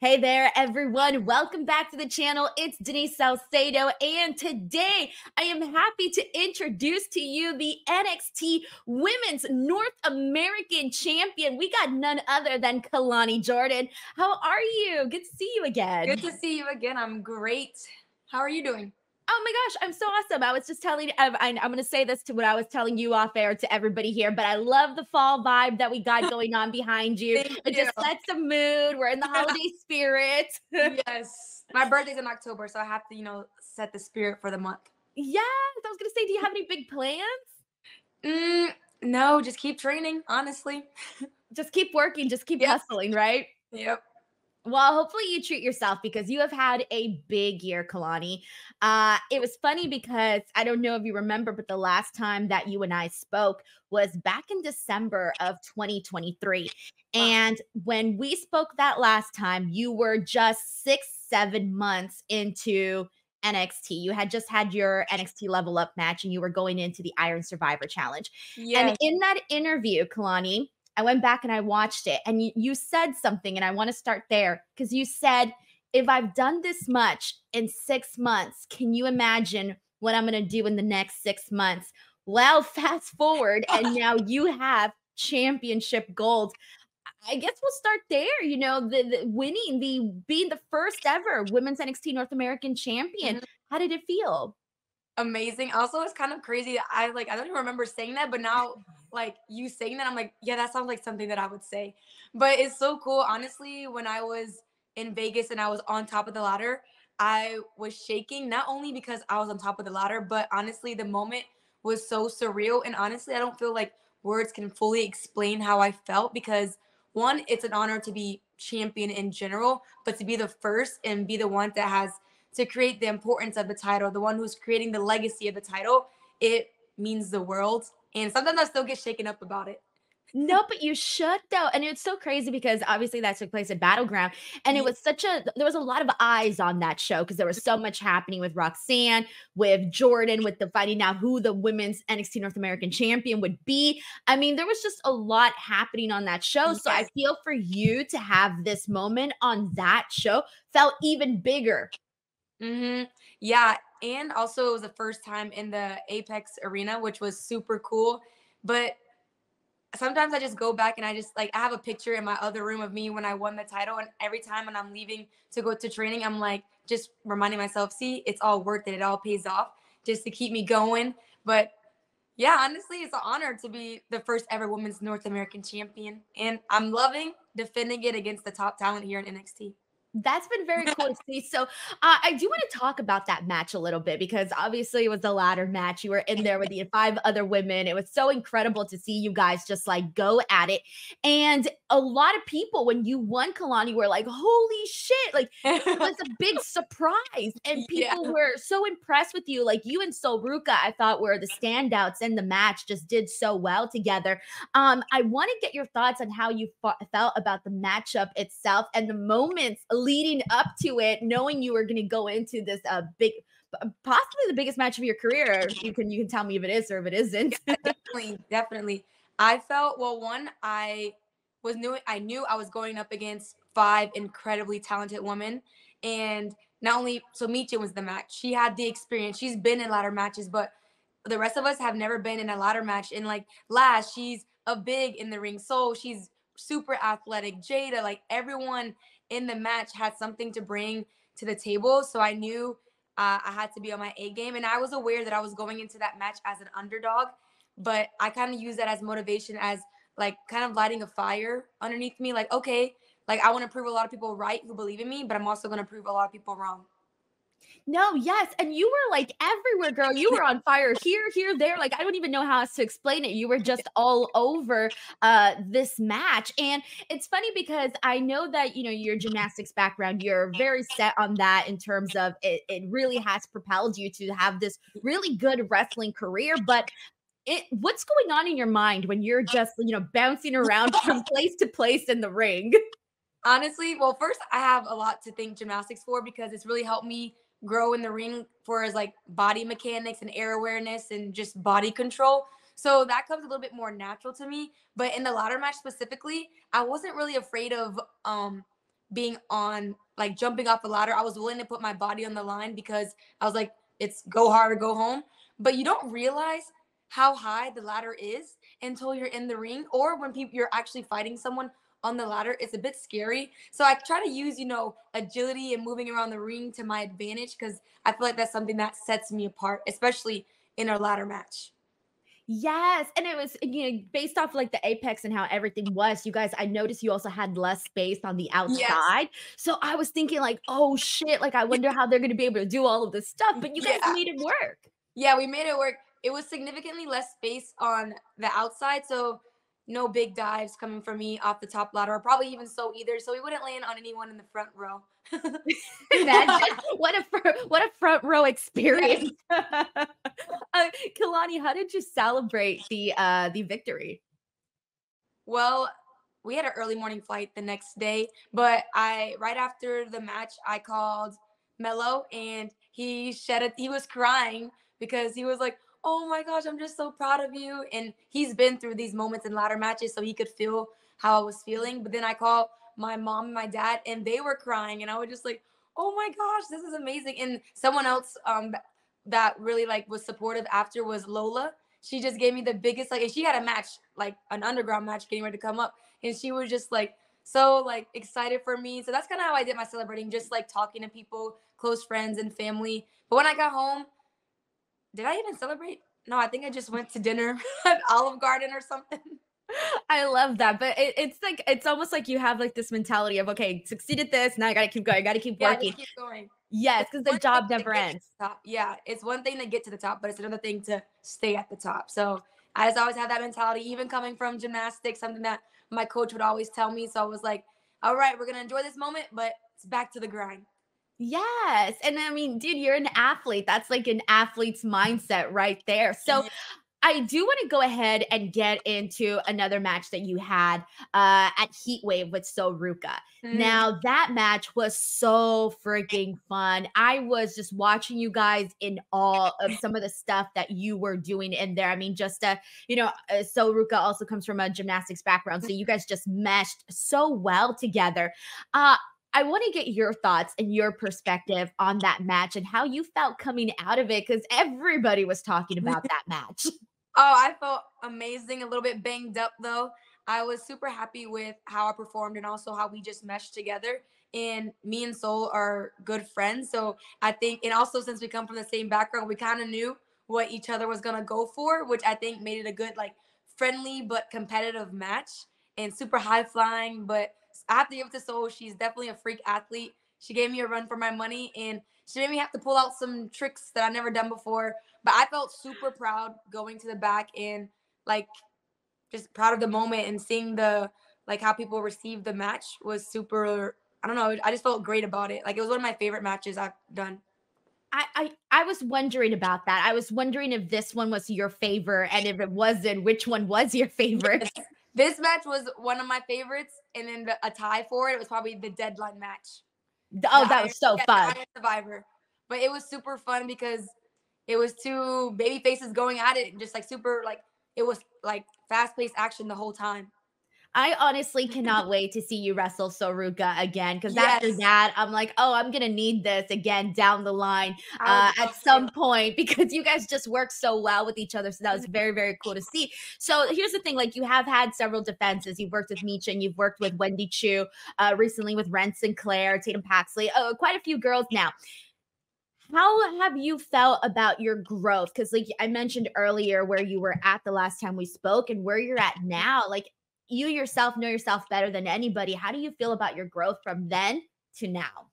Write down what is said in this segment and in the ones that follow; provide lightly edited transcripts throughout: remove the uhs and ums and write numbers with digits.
Hey there, everyone. Welcome back to the channel. It's Denise Salcedo, and today I am happy to introduce to you the NXT Women's North American Champion. We got none other than Kelani Jordan. How are you? Good to see you again. Good to see you again. I'm great. How are you doing? Oh my gosh, I'm so awesome. I was just telling, I'm going to say this to what I was telling you off air to everybody here, but I love the fall vibe that we got going on behind you. Thank It you. just sets a mood. We're in the holiday spirit. Yes. My birthday's in October, so I have to, set the spirit for the month. Yes, I was going to say, do you have any big plans? No, just keep training, honestly. Just keep working, just keep Yep. hustling, right? Yep. Well, hopefully you treat yourself because you have had a big year, Kelani. It was funny because I don't know if you remember, but the last time that you and I spoke was back in December of 2023. Wow. And when we spoke that last time, you were just 6-7 months into NXT. You had just had your NXT Level Up match and you were going into the Iron Survivor Challenge. And Yes. in that interview, Kelani, I went back and I watched it, and you said something, and I want to start there because you said, if I've done this much in 6 months, can you imagine what I'm going to do in the next 6 months? Well, fast forward, and now you have championship gold. I guess we'll start there. Being the first ever women's NXT North American champion. Mhm. How did it feel? Amazing. Also, it's kind of crazy. I don't even remember saying that, but now you saying that, I'm like, yeah, that sounds like something that I would say. But it's so cool. Honestly, when I was in Vegas and I was on top of the ladder, I was shaking, not only because I was on top of the ladder, but honestly, the moment was so surreal. And honestly, I don't feel like words can fully explain how I felt because one, it's an honor to be champion in general, but to be the first and be the one that has to create the importance of the title, the one who's creating the legacy of the title, it means the world. And sometimes I still get shaken up about it. No, but you should though. And it's so crazy because obviously that took place at Battleground. And it Yeah. was there was a lot of eyes on that show because there was so much happening with Roxanne, with Jordan, with the finding out who the women's NXT North American champion would be. I mean, there was just a lot happening on that show. So I Yes. feel for you to have this moment on that show felt even bigger. Yeah. And also, it was the first time in the Apex arena, which was super cool. But sometimes I just go back and I just I have a picture in my other room of me when I won the title. And every time when I'm leaving to go to training, I'm like just reminding myself, see, it's all worth it. It all pays off just to keep me going. But yeah, honestly, it's an honor to be the first ever women's North American champion. And I'm loving defending it against the top talent here in NXT. That's been very cool to see. So, I do want to talk about that match a little bit because obviously it was the ladder match. You were in there with the 5 other women. It was so incredible to see you guys just like go at it. And a lot of people, when you won Kalani, were like, holy shit. Like, it was a big surprise. And Yeah. people were so impressed with you. Like, you and Sol Ruca, I thought were the standouts in the match, just did so well together. I want to get your thoughts on how you felt about the matchup itself and the moments leading up to it, knowing you were going to go into this big, possibly the biggest match of your career. You can tell me if it is or if it isn't. Yeah, definitely. I felt well. One, I knew I was going up against 5 incredibly talented women, and not only so Michi was the match. She had the experience. She's been in ladder matches, but the rest of us have never been in a ladder match. And Lash, she's a big in the ring. So she's super athletic. Jada, like everyone in the match had something to bring to the table. So I knew I had to be on my A game, and I was aware that I was going into that match as an underdog, but I kind of use that as motivation, as kind of lighting a fire underneath me. Like, okay, I want to prove a lot of people right who believe in me, but I'm also going to prove a lot of people wrong. No, yes. And you were like everywhere, girl. You were on fire here, there. Like, I don't even know how else to explain it. You were just all over this match. And it's funny because I know that, your gymnastics background, you're very set on that in terms of it really has propelled you to have this really good wrestling career. But what's going on in your mind when you're just, bouncing around from place to place in the ring? Honestly, well, first I have a lot to thank gymnastics for because it's really helped me grow in the ring for as body mechanics and air awareness and just body control. So that comes a little bit more natural to me. But in the ladder match specifically, I wasn't really afraid of being on, like jumping off a ladder. I was willing to put my body on the line because I was like, it's go hard or go home. But you don't realize how high the ladder is until you're in the ring, or when you're actually fighting someone on the ladder. It's a bit scary. So I try to use, agility and moving around the ring to my advantage, because I feel like that's something that sets me apart, especially in a ladder match. Yes, and it was, based off like the apex and how everything was, you guys, I noticed you also had less space on the Yes. outside. So I was thinking like, "Oh shit, like I wonder how they're going to be able to do all of this stuff." But you guys Yeah. made it work. Yeah, we made it work. It was significantly less space on the outside, so no big dives coming from me off the top ladder, or probably even so either. So we wouldn't land on anyone in the front row. Imagine what a front row Yes. experience. Kalani, how did you celebrate the victory? Well, we had an early morning flight the next day, but right after the match, I called Mello, and he was crying because he was like, "Oh my gosh, I'm just so proud of you." And he's been through these moments in ladder matches, so he could feel how I was feeling. But then I called my mom and my dad, and they were crying, and I was just like, "Oh my gosh, this is amazing." And someone else that really like was supportive after was Lola. She just gave me the biggest, like, and she had a match, like an underground match getting ready to come up, and she was just like so like excited for me. So that's kind of how I did my celebrating, just like talking to people, close friends and family. But when I got home, did I even celebrate? No, I think I just went to dinner at Olive Garden or something. I love that, but it's like it's almost like you have like this mentality of, okay, succeeded this, now I gotta keep going, gotta keep Yeah, just working. keep going. Yes, It's because the one thing job to never get to ends. the top. Yeah, it's one thing to get to the top, but it's another thing to stay at the top. So I just always had that mentality, even coming from gymnastics, something that my coach would always tell me. So I was like, all right, we're gonna enjoy this moment, but it's back to the grind. Yes, and I mean, dude, you're an athlete. That's like an athlete's mindset right there. So Yeah. I do want to go ahead and get into another match that you had at Heatwave with Sol Ruca. Mm. Now, that match was so freaking fun. I was just watching you guys in awe of some of the stuff that you were doing in there. I mean, just, Sol Ruca also comes from a gymnastics background. So you guys just meshed so well together. Uh, I want to get your thoughts and your perspective on that match and how you felt coming out of it, because everybody was talking about that match. Oh, I felt amazing. A little bit banged up though. I was super happy with how I performed and also how we just meshed together. And me and Soul are good friends. So I think, and also since we come from the same background, we kind of knew what each other was going to go for, which I think made it a good, like, friendly but competitive match, and super high flying. But I have to give it to Soul. She's definitely a freak athlete. She gave me a run for my money, and she made me have to pull out some tricks that I never done before. But I felt super proud going to the back, and like just proud of the moment, and seeing the, like, how people received the match was super. I don't know. I just felt great about it. Like, it was one of my favorite matches I've done. I was wondering about that. I was wondering if this one was your favorite, and if it wasn't, which one was your favorite? Yes. This match was one of my favorites, and then a tie for it was probably the deadline match, Oh, that was so the fun. Iron Survivor. But it was super fun because it was two baby faces going at it, and just like super, like, it was like fast paced action the whole time. I honestly cannot wait to see you wrestle Sol Ruca again, because after Yes, that, I'm like, oh, I'm gonna need this again down the line I would at love some to. point, because you guys just work so well with each other. So that was very, very cool to see. So here's the thing: like, you have had several defenses. You've worked with Misha, and you've worked with Wendy Chu, recently with Ren Sinclair, Tatum Paxley, quite a few girls now. How have you felt about your growth? Because, like I mentioned earlier, where you were at the last time we spoke and where you're at now, like, you yourself know yourself better than anybody. How do you feel about your growth from then to now?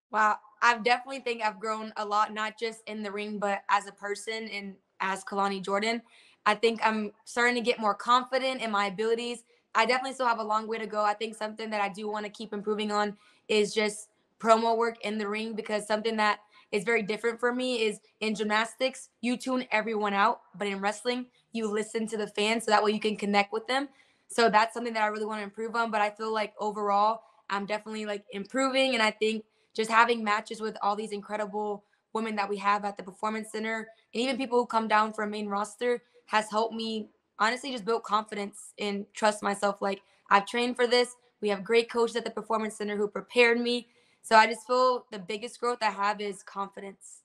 Wow, I definitely think I've grown a lot, not just in the ring, but as a person and as Kelani Jordan. I think I'm starting to get more confident in my abilities. I definitely still have a long way to go. I think something that I do want to keep improving on is just promo work in the ring, because something that is very different for me is in gymnastics, you tune everyone out, but in wrestling, you listen to the fans so that way you can connect with them. So that's something that I really want to improve on. But I feel like overall, I'm definitely like improving. And I think just having matches with all these incredible women that we have at the Performance Center, and even people who come down from main roster, has helped me honestly just build confidence and trust myself. Like, I've trained for this. We have great coaches at the Performance Center who prepared me. So I just feel the biggest growth I have is confidence.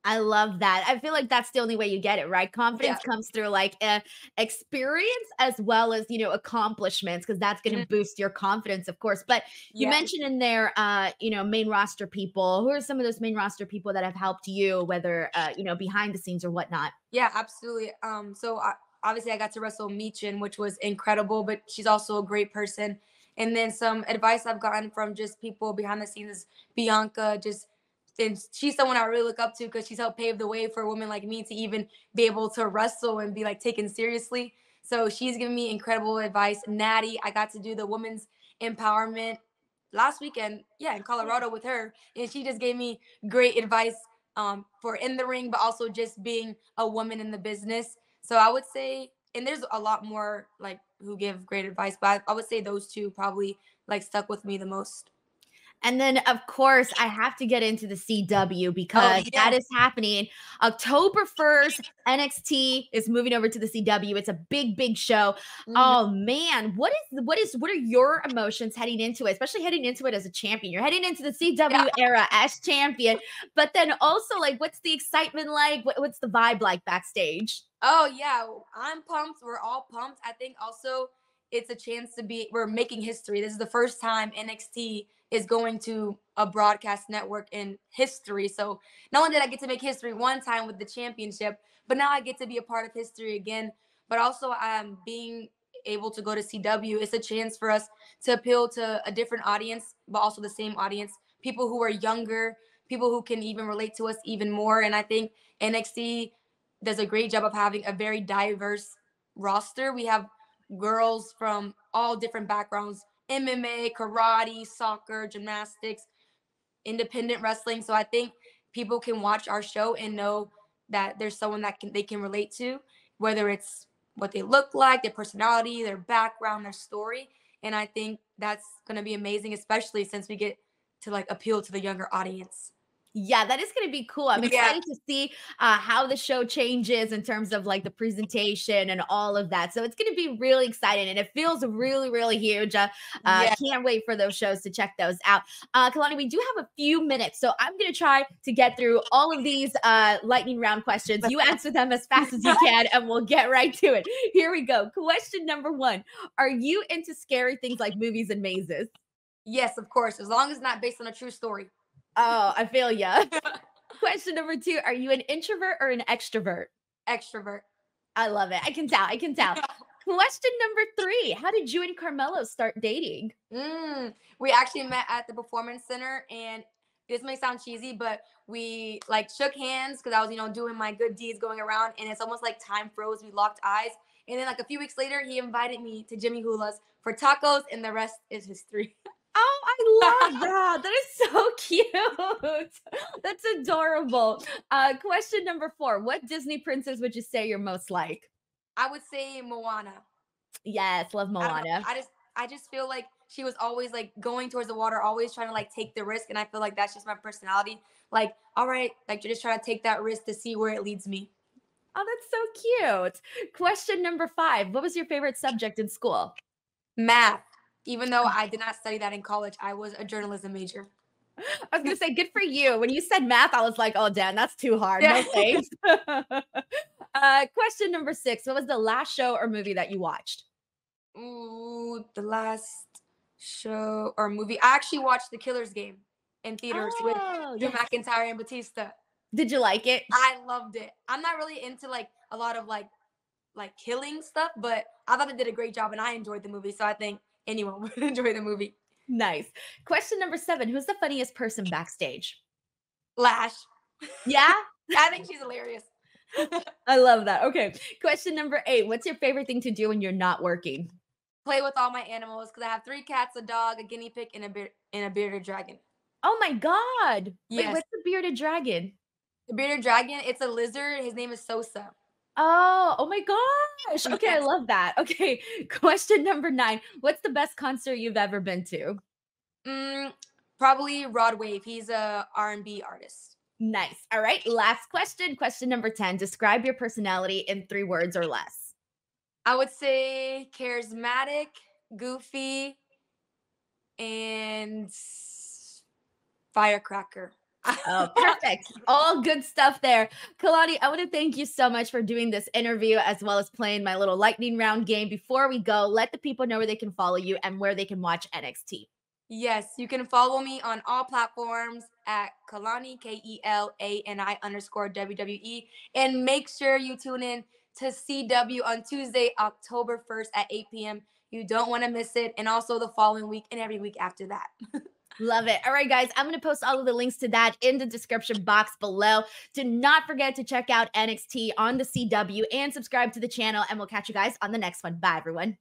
I love that. I feel like that's the only way you get it, right? Yeah. Confidence comes through like experience as well as, accomplishments, because that's going to Mhm. boost your confidence, of course. But you Yeah. mentioned in there, main roster people. Who are some of those main roster people that have helped you, whether, behind the scenes or whatnot? Yeah, absolutely. Obviously I got to wrestle Michin, which was incredible, but she's also a great person. And then some advice I've gotten from just people behind the scenes is Bianca, and she's someone I really look up to because she's helped pave the way for a woman like me to even be able to wrestle and be like taken seriously. So she's given me incredible advice. Natty, I got to do the women's empowerment last weekend, yeah, in Colorado with her, and she just gave me great advice for in the ring, but also just being a woman in the business. So I would say, and there's a lot more like who give great advice, but I would say those two probably like stuck with me the most. And then, of course, I have to get into the CW Oh because that yes. is happening October 1st. NXT is moving over to the CW. It's a big, big show. Mhm. Oh man, what are your emotions heading into it, especially heading into it as a champion? You're heading into the Yeah. CW era as champion, but then also like what's the excitement like? What's the vibe like backstage? Oh yeah, I'm pumped. We're all pumped. I think also it's a chance to be we're making history. This is the first time NXT is going to a broadcast network in history. So not only did I get to make history one time with the championship, but now I get to be a part of history again. But also being able to go to CW, it's a chance for us to appeal to a different audience, but also the same audience, people who are younger, people who can even relate to us even more. And I think NXT does a great job of having a very diverse roster. We have girls from all different backgrounds: MMA, karate, soccer, gymnastics, independent wrestling. So I think people can watch our show and know that there's someone that they can relate to, whether it's what they look like, their personality, their background, their story. And I think that's going to be amazing, especially since we get to like appeal to the younger audience. Yeah, that is gonna be cool. I'm Yeah. excited to see how the show changes in terms of like the presentation and all of that. So it's gonna be really exciting, and it feels really, really huge. Yeah. Can't wait for those shows to check those out. Kalani, we do have a few minutes, so I'm gonna try to get through all of these lightning round questions. You answer them as fast as you can, and we'll get right to it. Here we go. Question number one: are you into scary things like movies and mazes? Yes, of course, as long as it's not based on a true story. Oh, I feel ya. Question number two: are you an introvert or an extrovert? Extrovert. I love it. I can tell. I can tell. Question number three: how did you and Carmelo start dating? We actually met at the Performance Center, and this may sound cheesy, but we like shook hands because I was, doing my good deeds going around, and it's almost like time froze. We locked eyes, and then like a few weeks later, he invited me to Jimmy Hula's for tacos, and the rest is history. Oh, I love that. That is so cute. That's adorable. Question number four: what Disney princess would you say you're most like? I would say Moana. Yes, love I don't know. Moana. I just feel like she was always like going towards the water, always trying to like take the risk, and I feel like that's just my personality. Like, all right, like you're just trying to take that risk to see where it leads me. Oh, that's so cute. Question number five: what was your favorite subject in school? Math. Even though I did not study that in college, I was a journalism major. I was gonna say, good for you. When you said math, I was like, oh, damn, that's too hard. Yeah. No thanks. Question number six: what was the last show or movie that you watched? Ooh, the last show or movie. I actually watched The Killer's Game in theaters with Oh, Drew yes. McIntyre and Batista. Did you like it? I loved it. I'm not really into like a lot of like killing stuff, but I thought they did a great job and I enjoyed the movie. So I think anyone would enjoy the movie. Nice. Question number seven: who's the funniest person backstage? Lash. Yeah, I think she's hilarious. I love that. Okay. Question number eight: what's your favorite thing to do when you're not working? Play with all my animals because I have 3 cats, a dog, a guinea pig, and a bearded dragon. Oh my God. Wait, Yes. what's the bearded dragon? The bearded dragon, it's a lizard. His name is Sosa. Oh my gosh. Okay, I Yes. love that. Okay. Question number nine: what's the best concert you've ever been to? Mm, Probably Rod Wave. He's a R&B artist. Nice. All right. Last question. Question number 10. Describe your personality in 3 words or less. I would say charismatic, goofy, and firecracker. Oh, perfect. All good stuff there. Kelani, I want to thank you so much for doing this interview as well as playing my little lightning round game. Before we go, let the people know where they can follow you and where they can watch NXT. Yes, you can follow me on all platforms at Kelani, KELANI_WWE. And make sure you tune in to CW on Tuesday, October 1st at 8 p.m. You don't want to miss it. And also the following week and every week after that. Love it. All right, guys, I'm going to post all of the links to that in the description box below. Do not forget to check out NXT on the CW and subscribe to the channel. And we'll catch you guys on the next one. Bye, everyone.